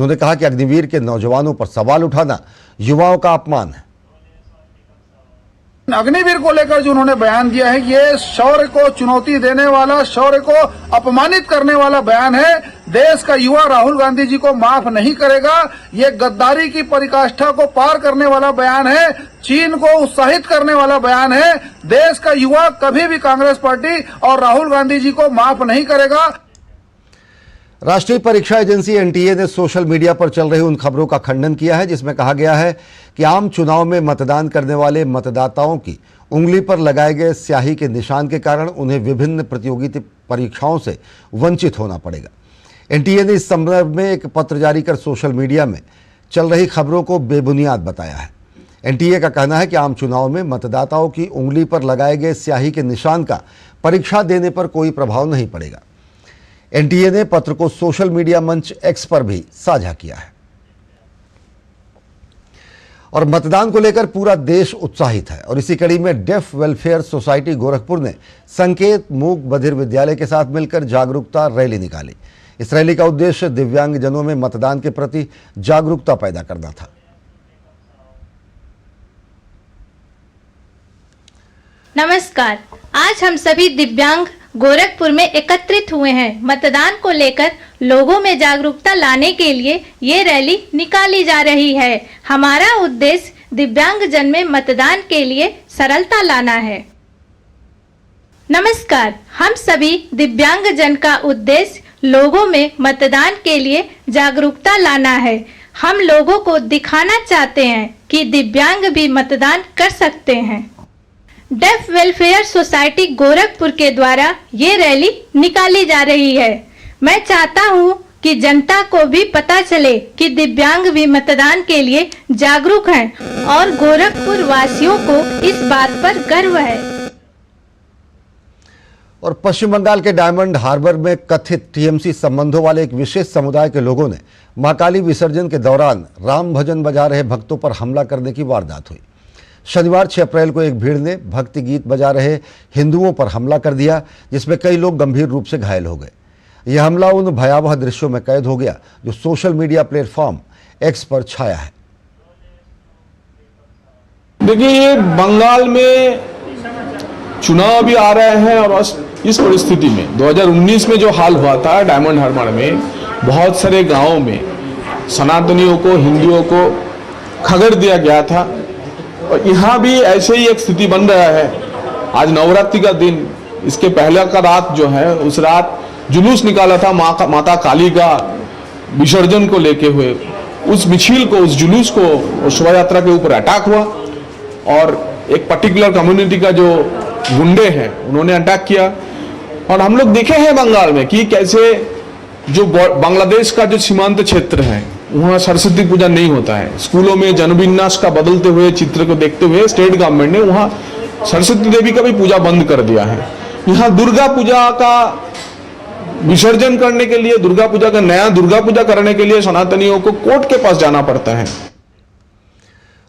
उन्होंने कहा कि अग्निवीर के नौजवानों पर सवाल उठाना युवाओं का अपमान है। अग्निवीर को लेकर जो उन्होंने बयान दिया है, ये शौर्य को चुनौती देने वाला, शौर्य को अपमानित करने वाला बयान है। देश का युवा राहुल गांधी जी को माफ नहीं करेगा। ये गद्दारी की पराकाष्ठा को पार करने वाला बयान है, चीन को उत्साहित करने वाला बयान है। देश का युवा कभी भी कांग्रेस पार्टी और राहुल गांधी जी को माफ नहीं करेगा। राष्ट्रीय परीक्षा एजेंसी एनटीए ने सोशल मीडिया पर चल रही उन खबरों का खंडन किया है जिसमें कहा गया है कि आम चुनाव में मतदान करने वाले मतदाताओं की उंगली पर लगाए गए स्याही के निशान के कारण उन्हें विभिन्न प्रतियोगिता परीक्षाओं से वंचित होना पड़ेगा। एनटीए ने इस संदर्भ में एक पत्र जारी कर सोशल मीडिया में चल रही खबरों को बेबुनियाद बताया है। एनटीए का कहना है कि आम चुनाव में मतदाताओं की उंगली पर लगाए गए स्याही के निशान का परीक्षा देने पर कोई प्रभाव नहीं पड़ेगा। एनटीए ने पत्र को सोशल मीडिया मंच एक्स पर भी साझा किया है। और मतदान को लेकर पूरा देश उत्साहित है और इसी कड़ी में डेफ वेलफेयर सोसाइटी गोरखपुर ने संकेत मूक बधिर विद्यालय के साथ मिलकर जागरूकता रैली निकाली। इस रैली का उद्देश्य दिव्यांगजनों में मतदान के प्रति जागरूकता पैदा करना था। नमस्कार, आज हम सभी दिव्यांग गोरखपुर में एकत्रित हुए हैं। मतदान को लेकर लोगों में जागरूकता लाने के लिए ये रैली निकाली जा रही है। हमारा उद्देश्य दिव्यांगजन में मतदान के लिए सरलता लाना है। नमस्कार, हम सभी दिव्यांगजन का उद्देश्य लोगों में मतदान के लिए जागरूकता लाना है। हम लोगों को दिखाना चाहते हैं कि दिव्यांग भी मतदान कर सकते हैं। डेफ वेलफेयर सोसाइटी गोरखपुर के द्वारा ये रैली निकाली जा रही है। मैं चाहता हूँ कि जनता को भी पता चले कि दिव्यांग भी मतदान के लिए जागरूक हैं और गोरखपुर वासियों को इस बात पर गर्व है। और पश्चिम बंगाल के डायमंड हार्बर में कथित टीएमसी संबंधों वाले एक विशेष समुदाय के लोगों ने मां काली विसर्जन के दौरान राम भजन बजा रहे भक्तों पर हमला करने की वारदात हुई। शनिवार 6 अप्रैल को एक भीड़ ने भक्ति गीत बजा रहे हिंदुओं पर हमला कर दिया जिसमें कई लोग गंभीर रूप से घायल हो गए। यह हमला उन भयावह दृश्यों में कैद हो गया जो सोशल मीडिया प्लेटफॉर्म एक्स पर छाया है। देखिए, ये बंगाल में चुनाव भी आ रहे हैं और इस परिस्थिति में 2019 में जो हाल हुआ था डायमंड हार्बर में, बहुत सारे गांवों में सनातनियों को, हिंदुओं को खदेड़ दिया गया था और यहाँ भी ऐसे ही एक स्थिति बन रहा है। आज नवरात्रि का दिन, इसके पहले का रात जो है, उस रात जुलूस निकाला था माता काली का विसर्जन को लेके हुए। उस मिছিল को, उस जुलूस को, शोभा यात्रा के ऊपर अटैक हुआ और एक पर्टिकुलर कम्युनिटी का जो गुंडे हैं उन्होंने अटैक किया। और हम लोग देखे हैं बंगाल में कि कैसे जो बांग्लादेश का जो सीमांत क्षेत्र है वहाँ सरस्वती पूजा नहीं होता है। स्कूलों में जनविन्यास का बदलते हुए चित्र को देखते हुए स्टेट गवर्नमेंट ने वहाँ सरस्वती देवी का भी पूजा बंद कर दिया है। यहाँ दुर्गा पूजा का विसर्जन करने के लिए, दुर्गा पूजा का नया दुर्गा पूजा करने के लिए सनातनियों को कोर्ट के पास जाना पड़ता है।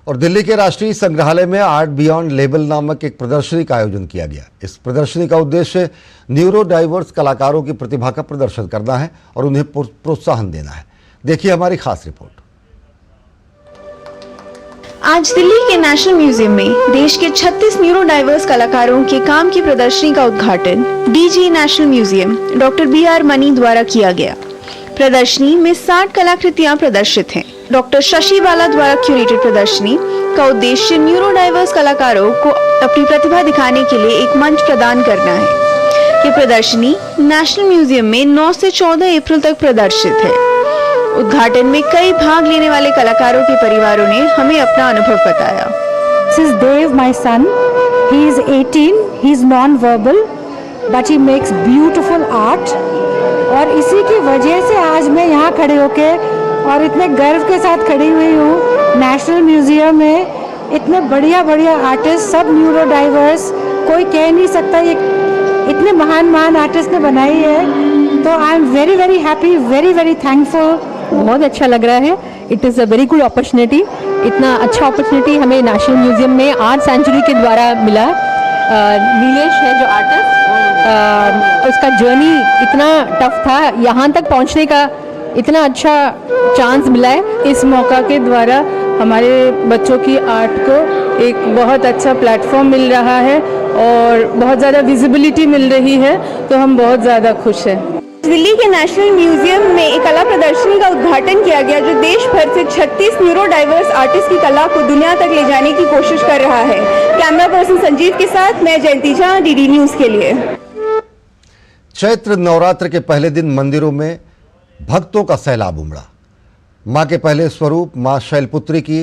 और दिल्ली के राष्ट्रीय संग्रहालय में आर्ट बियॉन्ड लेबल नामक एक प्रदर्शनी का आयोजन किया गया। इस प्रदर्शनी का उद्देश्य न्यूरो डाइवर्स कलाकारों की प्रतिभा का प्रदर्शन करना है और उन्हें प्रोत्साहन देना है। देखिए हमारी खास रिपोर्ट। आज दिल्ली के नेशनल म्यूजियम में देश के 36 न्यूरो डाइवर्स कलाकारों के काम की प्रदर्शनी का उद्घाटन DG national museum doctor BR money द्वारा किया गया। प्रदर्शनी में 60 कलाकृतियां प्रदर्शित हैं। डॉक्टर शशि बाला द्वारा क्यूरेटेड प्रदर्शनी का उद्देश्य न्यूरो डाइवर्स कलाकारों को अपनी प्रतिभा दिखाने के लिए एक मंच प्रदान करना है। ये प्रदर्शनी नेशनल म्यूजियम में 9 से 14 अप्रैल तक प्रदर्शित है। उद्घाटन में कई भाग लेने वाले कलाकारों के परिवारों ने हमें अपना अनुभव बताया। This is Dev, my son. He is 18. He is non-verbal, but he makes beautiful art. और इसी की वजह से आज मैं यहाँ खड़े होके और इतने गर्व के साथ खड़ी हुई हूँ। नेशनल म्यूजियम में इतने बढ़िया बढ़िया आर्टिस्ट, सब न्यूरो डाइवर्स, कोई कह नहीं सकता ये इतने महान आर्टिस्ट ने बनाई है। तो I am very very happy, very very thankful. बहुत अच्छा लग रहा है। It is a very good opportunity. इतना अच्छा अपॉर्चुनिटी हमें नेशनल म्यूजियम में आर्ट सेंचुरी के द्वारा मिला। नीलेश है जो आर्टिस्ट, उसका जर्नी इतना टफ था, यहाँ तक पहुँचने का इतना अच्छा चांस मिला है। इस मौका के द्वारा हमारे बच्चों की आर्ट को एक बहुत अच्छा प्लेटफॉर्म मिल रहा है और बहुत ज़्यादा विजिबिलिटी मिल रही है, तो हम बहुत ज़्यादा खुश हैं। दिल्ली के नेशनल म्यूजियम में एक कला प्रदर्शनी का उद्घाटन किया गया जो देश भर से 36 न्यूरो डाइवर्स आर्टिस्ट की कला को दुनिया तक ले जाने की कोशिश कर रहा है। कैमरा पर्सन संजीव के साथ मैं जयंती झा, डीडी न्यूज के लिए। चैत्र नवरात्र के पहले दिन मंदिरों में भक्तों का सैलाब उमड़ा। मां के पहले स्वरूप मां शैलपुत्री की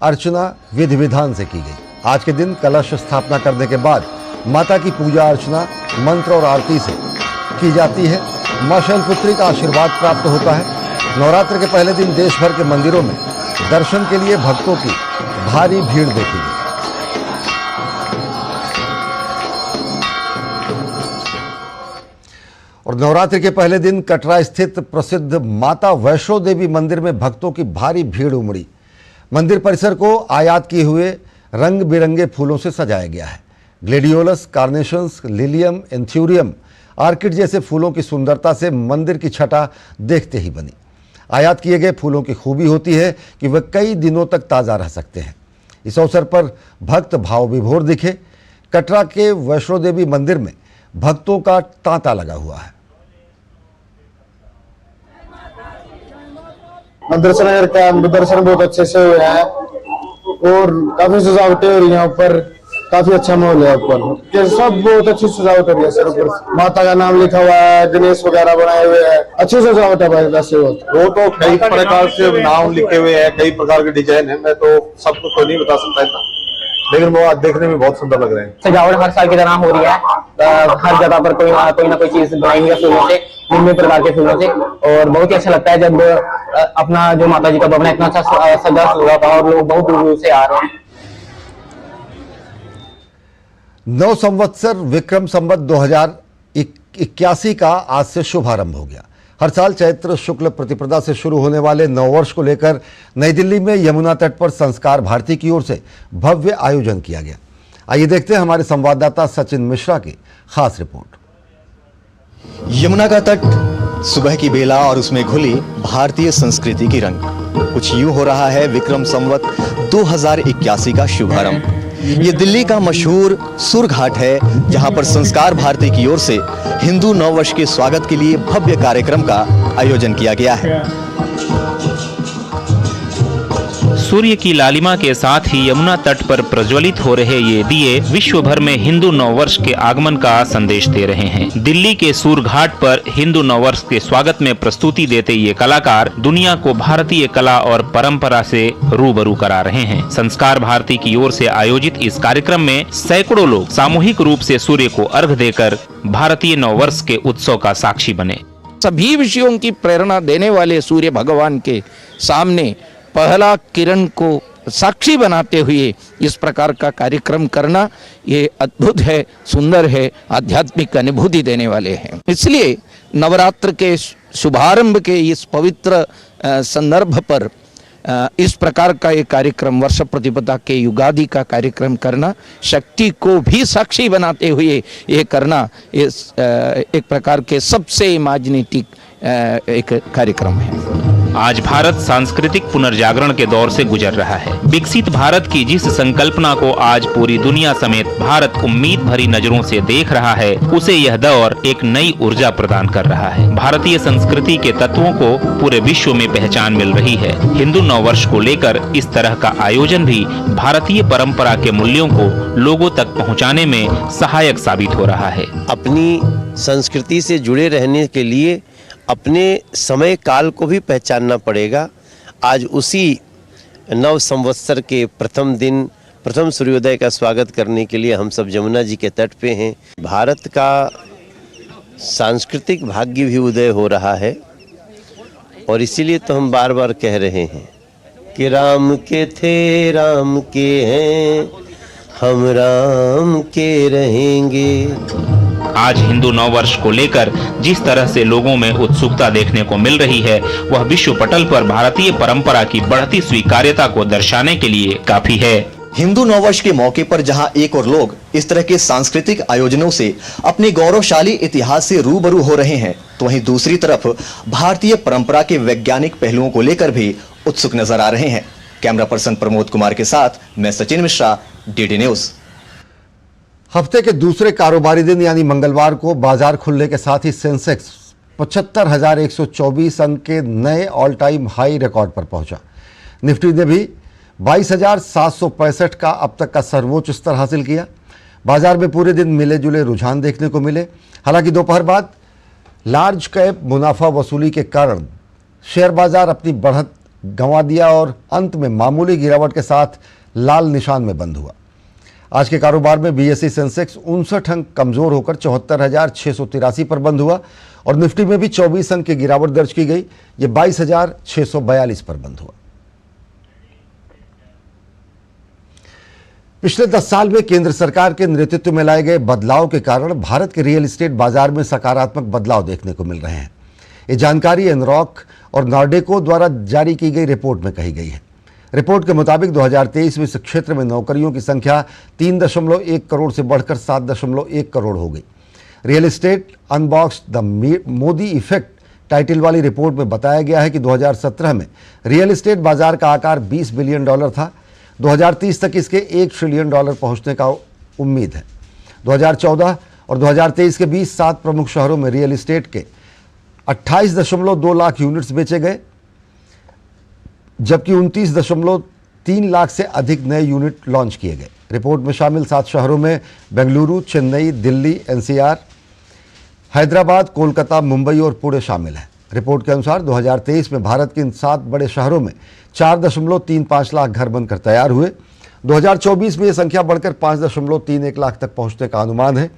अर्चना विधि विधान से की गई। आज के दिन कलश स्थापना करने के बाद माता की पूजा अर्चना मंत्र और आरती से की जाती है। मां शैलपुत्री का आशीर्वाद प्राप्त होता है। नवरात्र के पहले दिन देश भर के मंदिरों में दर्शन के लिए भक्तों की भारी भीड़ देखी गई। और नवरात्रि के पहले दिन कटरा स्थित प्रसिद्ध माता वैष्णो देवी मंदिर में भक्तों की भारी भीड़ उमड़ी। मंदिर परिसर को आयात किए हुए रंग बिरंगे फूलों से सजाया गया है। ग्लेडियोलस, कार्नेशंस, लिलियम, एंथ्यूरियम, आर्किड जैसे फूलों की सुंदरता से मंदिर की छटा देखते ही बनी। आयात किए गए फूलों की खूबी होती है कि वे कई दिनों तक ताज़ा रह सकते हैं। इस अवसर पर भक्त भाव विभोर दिखे। कटरा के वैष्णो देवी मंदिर में भक्तों का तांता लगा हुआ है। दर्शन बहुत अच्छे से हुए हैं और काफी सजावटें हो रही हैं ऊपर, काफी अच्छा माहौल है ऊपर। सब बहुत अच्छी सजावट हो रही है सर। ऊपर माता का नाम लिखा हुआ है, गणेश वगैरह बनाए हुए हैं, अच्छी सजावट है भाई। वैसे वो तो कई प्रकार से नाम लिखे हुए हैं, कई प्रकार के डिजाइन है। मैं तो सब कुछ तो नहीं बता सकता इतना, लेकिन वो आज देखने में बहुत सुंदर लग रहे हैं। सजावट हर साल की तरह हो रही है। हर जगह पर कोई ना कोई चीज बनाई हुई है फूलों से, विभिन्न प्रकार के फूलों से, और बहुत ही अच्छा लगता है जब अपना जो माता जी का भवन इतना अच्छा सजा हुआ था और लोग बहुत दूर दूर से आ रहे हैं। नव संवत्सर विक्रम संवत 2081 का आज से शुभारंभ हो गया। हर साल चैत्र शुक्ल प्रतिपदा से शुरू होने वाले नववर्ष को लेकर नई दिल्ली में यमुना तट पर संस्कार भारती की ओर से भव्य आयोजन किया गया। आइए देखते हैं हमारे संवाददाता सचिन मिश्रा की खास रिपोर्ट। यमुना का तट, सुबह की बेला और उसमें घुली भारतीय संस्कृति की रंग। कुछ यूं हो रहा है विक्रम संवत 2081 का शुभारंभ। ये दिल्ली का मशहूर सुर घाट है, जहां पर संस्कार भारती की ओर से हिंदू नववर्ष के स्वागत के लिए भव्य कार्यक्रम का आयोजन किया गया है। सूर्य की लालिमा के साथ ही यमुना तट पर प्रज्वलित हो रहे ये दिए विश्व भर में हिंदू नववर्ष के आगमन का संदेश दे रहे हैं। दिल्ली के सूर घाट पर हिंदू नववर्ष के स्वागत में प्रस्तुति देते ये कलाकार दुनिया को भारतीय कला और परंपरा से रूबरू करा रहे हैं। संस्कार भारती की ओर से आयोजित इस कार्यक्रम में सैकड़ों लोग सामूहिक रूप से सूर्य को अर्घ देकर भारतीय नववर्ष के उत्सव का साक्षी बने। सभी विषयों की प्रेरणा देने वाले सूर्य भगवान के सामने पहला किरण को साक्षी बनाते हुए इस प्रकार का कार्यक्रम करना ये अद्भुत है, सुंदर है, आध्यात्मिक अनुभूति देने वाले हैं। इसलिए नवरात्र के शुभारंभ के इस पवित्र संदर्भ पर इस प्रकार का एक कार्यक्रम, वर्ष प्रतिपदा के युगादि का कार्यक्रम करना, शक्ति को भी साक्षी बनाते हुए ये करना, इस एक प्रकार के सबसे इमेजिनेटिव एक कार्यक्रम है। आज भारत सांस्कृतिक पुनर्जागरण के दौर से गुजर रहा है। विकसित भारत की जिस संकल्पना को आज पूरी दुनिया समेत भारत उम्मीद भरी नजरों से देख रहा है, उसे यह दौर एक नई ऊर्जा प्रदान कर रहा है। भारतीय संस्कृति के तत्वों को पूरे विश्व में पहचान मिल रही है। हिंदू नववर्ष को लेकर इस तरह का आयोजन भी भारतीय परंपरा के मूल्यों को लोगों तक पहुँचाने में सहायक साबित हो रहा है। अपनी संस्कृति से जुड़े रहने के लिए अपने समय काल को भी पहचानना पड़ेगा। आज उसी नव संवत्सर के प्रथम दिन, प्रथम सूर्योदय का स्वागत करने के लिए हम सब यमुना जी के तट पे हैं। भारत का सांस्कृतिक भाग्य भी उदय हो रहा है और इसीलिए तो हम बार बार कह रहे हैं कि राम के थे राम के हैं, हम राम के रहेंगे। आज हिंदू नववर्ष को लेकर जिस तरह से लोगों में उत्सुकता देखने को मिल रही है, वह विश्व पटल पर भारतीय परंपरा की बढ़ती स्वीकार्यता को दर्शाने के लिए काफी है। हिंदू नववर्ष के मौके पर जहां एक और लोग इस तरह के सांस्कृतिक आयोजनों से अपने गौरवशाली इतिहास से रूबरू हो रहे हैं, तो वहीं दूसरी तरफ भारतीय परंपरा के वैज्ञानिक पहलुओं को लेकर भी उत्सुक नजर आ रहे हैं। कैमरा पर्सन प्रमोद कुमार के साथ मैं सचिन मिश्रा, डीडी न्यूज। हफ्ते के दूसरे कारोबारी दिन यानी मंगलवार को बाजार खुलने के साथ ही सेंसेक्स 75,124 अंक के नए ऑल टाइम हाई रिकॉर्ड पर पहुंचा। निफ्टी ने भी 22,765 का अब तक का सर्वोच्च स्तर हासिल किया। बाजार में पूरे दिन मिले जुले रुझान देखने को मिले। हालांकि दोपहर बाद लार्ज कैप मुनाफा वसूली के कारण शेयर बाजार अपनी बढ़त गंवा दिया और अंत में मामूली गिरावट के साथ लाल निशान में बंद हुआ। आज के कारोबार में बीएसई सेंसेक्स 59 अंक कमजोर होकर 74,683 पर बंद हुआ और निफ्टी में भी 24 अंक की गिरावट दर्ज की गई। ये 22,642 पर बंद हुआ। पिछले 10 साल में केंद्र सरकार के नेतृत्व में लाए गए बदलाव के कारण भारत के रियल एस्टेट बाजार में सकारात्मक बदलाव देखने को मिल रहे हैं। ये जानकारी एनरॉक और नॉर्डेको द्वारा जारी की गई रिपोर्ट में कही गई है। रिपोर्ट के मुताबिक 2023 में इस क्षेत्र में नौकरियों की संख्या 3.1 करोड़ से बढ़कर 7.1 करोड़ हो गई। Real estate unbox the Modi effect title वाली रिपोर्ट में बताया गया है कि 2017 में रियल एस्टेट बाजार का आकार $20 बिलियन था। 2030 तक इसके $1 ट्रिलियन पहुंचने का उम्मीद है। 2014 और 2023 के बीच 7 प्रमुख शहरों में रियल एस्टेट के 28.2 लाख यूनिट्स बेचे गए, जबकि 29.3 लाख से अधिक नए यूनिट लॉन्च किए गए। रिपोर्ट में शामिल 7 शहरों में बेंगलुरु, चेन्नई, दिल्ली, एनसीआर, हैदराबाद, कोलकाता, मुंबई और पुणे शामिल हैं। रिपोर्ट के अनुसार 2023 में भारत के इन 7 बड़े शहरों में 4.35 लाख घर बनकर तैयार हुए। 2024 में यह संख्या बढ़कर 5.31 लाख तक पहुंचने का अनुमान है।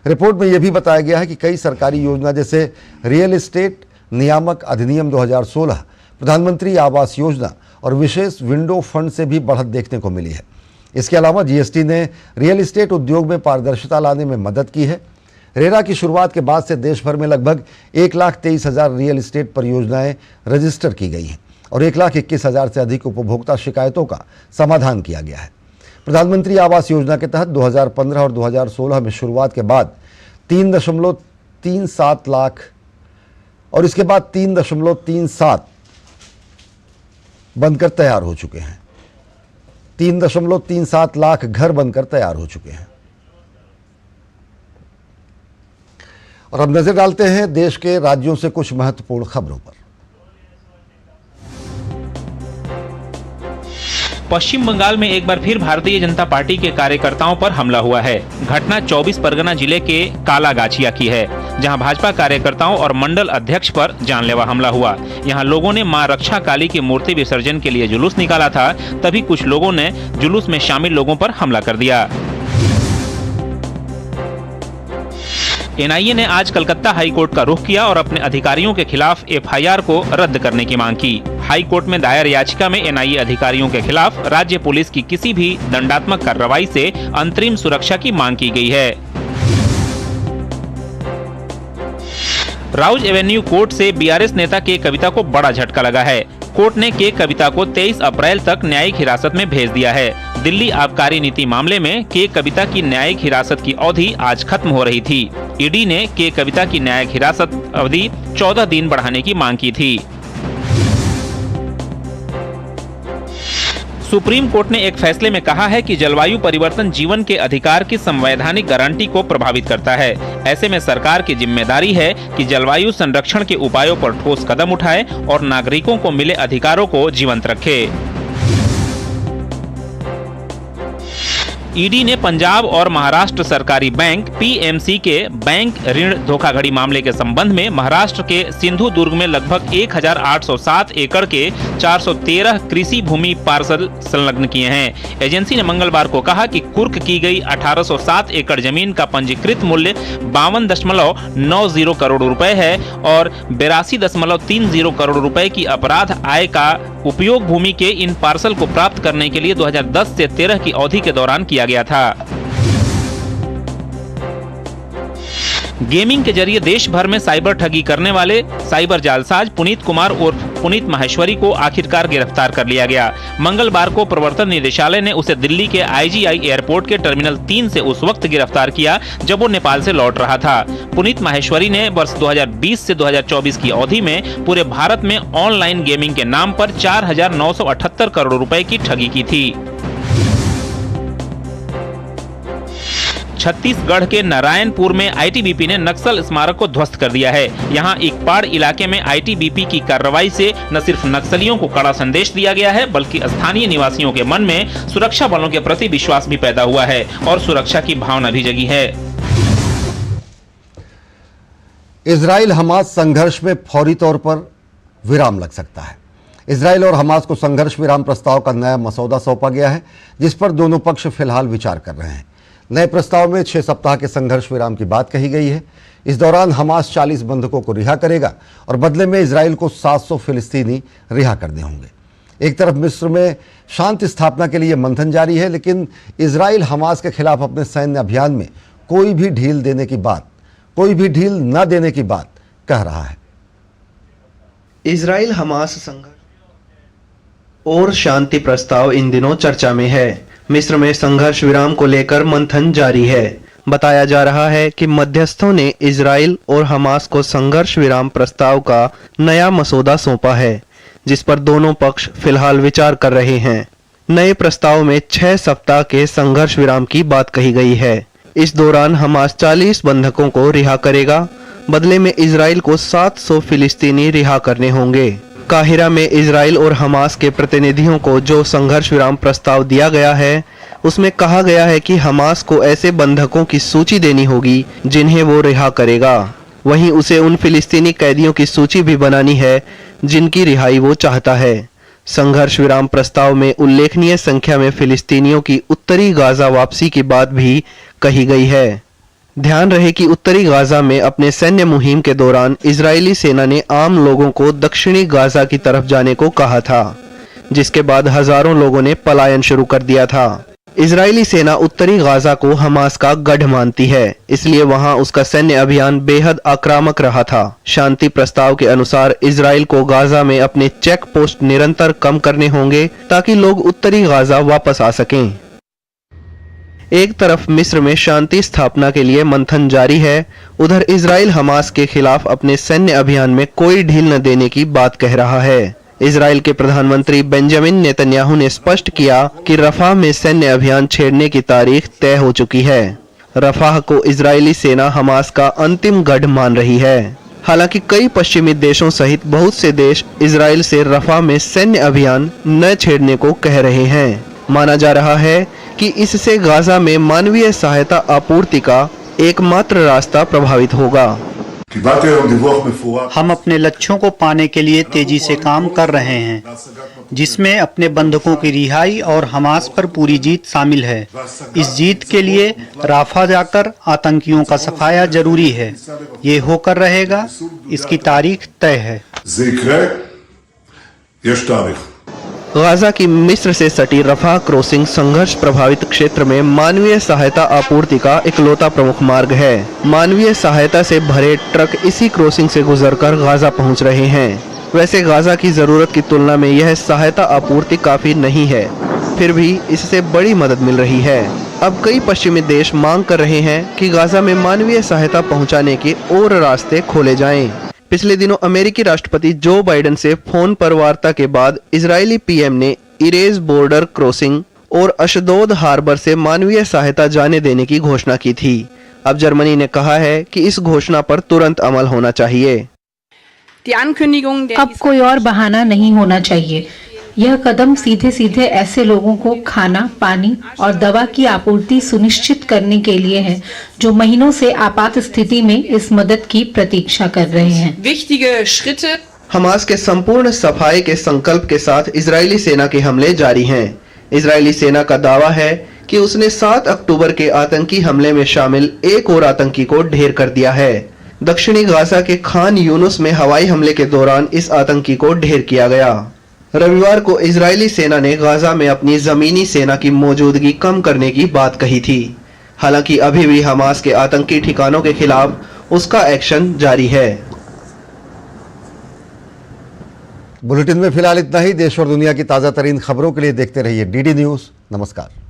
रिपोर्ट में यह भी बताया गया है कि कई सरकारी योजना जैसे रियल एस्टेट नियामक अधिनियम 2016, प्रधानमंत्री आवास योजना और विशेष विंडो फंड से भी बढ़त देखने को मिली है। इसके अलावा जीएसटी ने रियल एस्टेट उद्योग में पारदर्शिता लाने में मदद की है। रेरा की शुरुआत के बाद से देश भर में लगभग 1,23,000 रियल एस्टेट परियोजनाएं रजिस्टर की गई हैं और 1,21,000 से अधिक उपभोक्ता शिकायतों का समाधान किया गया है। प्रधानमंत्री आवास योजना के तहत 2015 और 2016 में शुरुआत के बाद 3.37 लाख और इसके बाद 3.37 बनकर तैयार हो चुके हैं। 3.37 लाख घर बनकर तैयार हो चुके हैं। और अब नजर डालते हैं देश के राज्यों से कुछ महत्वपूर्ण खबरों पर। पश्चिम बंगाल में एक बार फिर भारतीय जनता पार्टी के कार्यकर्ताओं पर हमला हुआ है। घटना 24 परगना जिले के कालागाछिया की है, जहां भाजपा कार्यकर्ताओं और मंडल अध्यक्ष पर जानलेवा हमला हुआ। यहां लोगों ने मां रक्षा काली की मूर्ति विसर्जन के लिए जुलूस निकाला था, तभी कुछ लोगों ने जुलूस में शामिल लोगों पर हमला कर दिया। एनआईए ने आज कलकत्ता हाई कोर्ट का रुख किया और अपने अधिकारियों के खिलाफ एफआईआर को रद्द करने की मांग की। हाई कोर्ट में दायर याचिका में एनआईए अधिकारियों के खिलाफ राज्य पुलिस की किसी भी दंडात्मक कार्रवाई से अंतरिम सुरक्षा की मांग की गई है। राउज एवेन्यू कोर्ट से बीआरएस नेता के कविता को बड़ा झटका लगा है। कोर्ट ने के कविता को 23 अप्रैल तक न्यायिक हिरासत में भेज दिया है। दिल्ली आबकारी नीति मामले में के कविता की न्यायिक हिरासत की अवधि आज खत्म हो रही थी। ईडी ने के कविता की न्यायिक हिरासत अवधि 14 दिन बढ़ाने की मांग की थी। सुप्रीम कोर्ट ने एक फैसले में कहा है कि जलवायु परिवर्तन जीवन के अधिकार की संवैधानिक गारंटी को प्रभावित करता है। ऐसे में सरकार की जिम्मेदारी है कि जलवायु संरक्षण के उपायों पर ठोस कदम उठाए और नागरिकों को मिले अधिकारों को जीवंत रखे। ईडी ने पंजाब और महाराष्ट्र सरकारी बैंक पीएमसी के बैंक ऋण धोखाधड़ी मामले के संबंध में महाराष्ट्र के सिंधु दुर्ग में लगभग 1,807 एकड़ के 413 कृषि भूमि पार्सल संलग्न किए हैं। एजेंसी ने मंगलवार को कहा कि कुर्क की गई 1807 एकड़ जमीन का पंजीकृत मूल्य 52.90 करोड़ रुपए है और 82.30 करोड़ रुपए की अपराध आय का उपयोग भूमि के इन पार्सल को प्राप्त करने के लिए 2010 से 13 की अवधि के दौरान किया गया था। गेमिंग के जरिए देश भर में साइबर ठगी करने वाले साइबर जालसाज पुनीत कुमार और पुनीत माहेश्वरी को आखिरकार गिरफ्तार कर लिया गया। मंगलवार को प्रवर्तन निदेशालय ने उसे दिल्ली के IGI एयरपोर्ट के टर्मिनल 3 से उस वक्त गिरफ्तार किया जब वो नेपाल से लौट रहा था। पुनीत माहेश्वरी ने वर्ष 2020 से 2024 की अवधि में पूरे भारत में ऑनलाइन गेमिंग के नाम पर 4,978 करोड़ रुपए की ठगी की थी। छत्तीसगढ़ के नारायणपुर में ITBP ने नक्सल स्मारक को ध्वस्त कर दिया है। यहाँ इकपाड़ इलाके में ITBP की कार्रवाई से न सिर्फ नक्सलियों को कड़ा संदेश दिया गया है, बल्कि स्थानीय निवासियों के मन में सुरक्षा बलों के प्रति विश्वास भी पैदा हुआ है और सुरक्षा की भावना भी जगी है। इजराइल हमास संघर्ष में फौरी तौर पर विराम लग सकता है। इजराइल और हमास को संघर्ष विराम प्रस्ताव का नया मसौदा सौंपा गया है, जिस पर दोनों पक्ष फिलहाल विचार कर रहे हैं। नए प्रस्ताव में 6 सप्ताह के संघर्ष विराम की बात कही गई है। इस दौरान हमास 40 बंधकों को रिहा करेगा और बदले में इजराइल को 700 फिलिस्तीनी रिहा करने होंगे। एक तरफ मिस्र में शांति स्थापना के लिए मंथन जारी है, लेकिन इजराइल हमास के खिलाफ अपने सैन्य अभियान में कोई भी ढील न देने की बात कह रहा है। इजराइल हमास संघर्ष और शांति प्रस्ताव इन दिनों चर्चा में है। मिस्र में संघर्ष विराम को लेकर मंथन जारी है। बताया जा रहा है कि मध्यस्थों ने इजराइल और हमास को संघर्ष विराम प्रस्ताव का नया मसौदा सौंपा है, जिस पर दोनों पक्ष फिलहाल विचार कर रहे हैं। नए प्रस्ताव में 6 सप्ताह के संघर्ष विराम की बात कही गई है। इस दौरान हमास 40 बंधकों को रिहा करेगा, बदले में इजराइल को 700 फिलिस्तीनी रिहा करने होंगे। काहिरा में इजराइल और हमास के प्रतिनिधियों को जो संघर्ष विराम प्रस्ताव दिया गया है, उसमें कहा गया है कि हमास को ऐसे बंधकों की सूची देनी होगी जिन्हें वो रिहा करेगा। वहीं उसे उन फिलिस्तीनी कैदियों की सूची भी बनानी है जिनकी रिहाई वो चाहता है। संघर्ष विराम प्रस्ताव में उल्लेखनीय संख्या में फिलिस्तीनियों की उत्तरी गाजा वापसी की बात भी कही गई है। ध्यान रहे कि उत्तरी गाजा में अपने सैन्य मुहिम के दौरान इजरायली सेना ने आम लोगों को दक्षिणी गाजा की तरफ जाने को कहा था, जिसके बाद हजारों लोगों ने पलायन शुरू कर दिया था। इजरायली सेना उत्तरी गाजा को हमास का गढ़ मानती है, इसलिए वहां उसका सैन्य अभियान बेहद आक्रामक रहा था। शांति प्रस्ताव के अनुसार इजराइल को गाजा में अपने चेक पोस्ट निरंतर कम करने होंगे ताकि लोग उत्तरी गाजा वापस आ सकें। एक तरफ मिस्र में शांति स्थापना के लिए मंथन जारी है, उधर इजराइल हमास के खिलाफ अपने सैन्य अभियान में कोई ढील न देने की बात कह रहा है। इजराइल के प्रधानमंत्री बेंजामिन नेतन्याहू ने स्पष्ट किया कि रफाह में सैन्य अभियान छेड़ने की तारीख तय हो चुकी है। रफाह को इजरायली सेना हमास का अंतिम गढ़ मान रही है। हालांकि कई पश्चिमी देशों सहित बहुत से देश इजराइल से रफाह में सैन्य अभियान न छेड़ने को कह रहे हैं। माना जा रहा है कि इससे गाजा में मानवीय सहायता आपूर्ति का एकमात्र रास्ता प्रभावित होगा। हम अपने लक्ष्यों को पाने के लिए तेजी से काम कर रहे हैं, जिसमें अपने बंधकों की रिहाई और हमास पर पूरी जीत शामिल है। इस जीत के लिए राफा जाकर आतंकियों का सफाया जरूरी है। ये होकर रहेगा, इसकी तारीख तय है। गाजा की मिस्र से सटी रफाह क्रॉसिंग संघर्ष प्रभावित क्षेत्र में मानवीय सहायता आपूर्ति का इकलौता प्रमुख मार्ग है। मानवीय सहायता से भरे ट्रक इसी क्रॉसिंग से गुजरकर गाजा पहुंच रहे हैं। वैसे गाजा की जरूरत की तुलना में यह सहायता आपूर्ति काफी नहीं है, फिर भी इससे बड़ी मदद मिल रही है। अब कई पश्चिमी देश मांग कर रहे हैं कि गाजा में मानवीय सहायता पहुंचाने के और रास्ते खोले जाएं। पिछले दिनों अमेरिकी राष्ट्रपति जो बाइडेन से फोन पर वार्ता के बाद इजरायली पीएम ने इरेज बॉर्डर क्रॉसिंग और अशदोद हार्बर से मानवीय सहायता जाने देने की घोषणा की थी। अब जर्मनी ने कहा है कि इस घोषणा पर तुरंत अमल होना चाहिए। अब कोई और बहाना नहीं होना चाहिए। यह कदम सीधे सीधे ऐसे लोगों को खाना, पानी और दवा की आपूर्ति सुनिश्चित करने के लिए है जो महीनों से आपात स्थिति में इस मदद की प्रतीक्षा कर रहे हैं। हमास के संपूर्ण सफाई के संकल्प के साथ इजरायली सेना के हमले जारी हैं। इजरायली सेना का दावा है कि उसने 7 अक्टूबर के आतंकी हमले में शामिल एक और आतंकी को ढेर कर दिया है। दक्षिणी गाजा के खान यूनुस में हवाई हमले के दौरान इस आतंकी को ढेर किया गया। रविवार को इजरायली सेना ने गाजा में अपनी जमीनी सेना की मौजूदगी कम करने की बात कही थी। हालांकि अभी भी हमास के आतंकी ठिकानों के खिलाफ उसका एक्शन जारी है। बुलेटिन में फिलहाल इतना ही। देश और दुनिया की ताज़ा तरीन खबरों के लिए देखते रहिए डीडी न्यूज़। नमस्कार।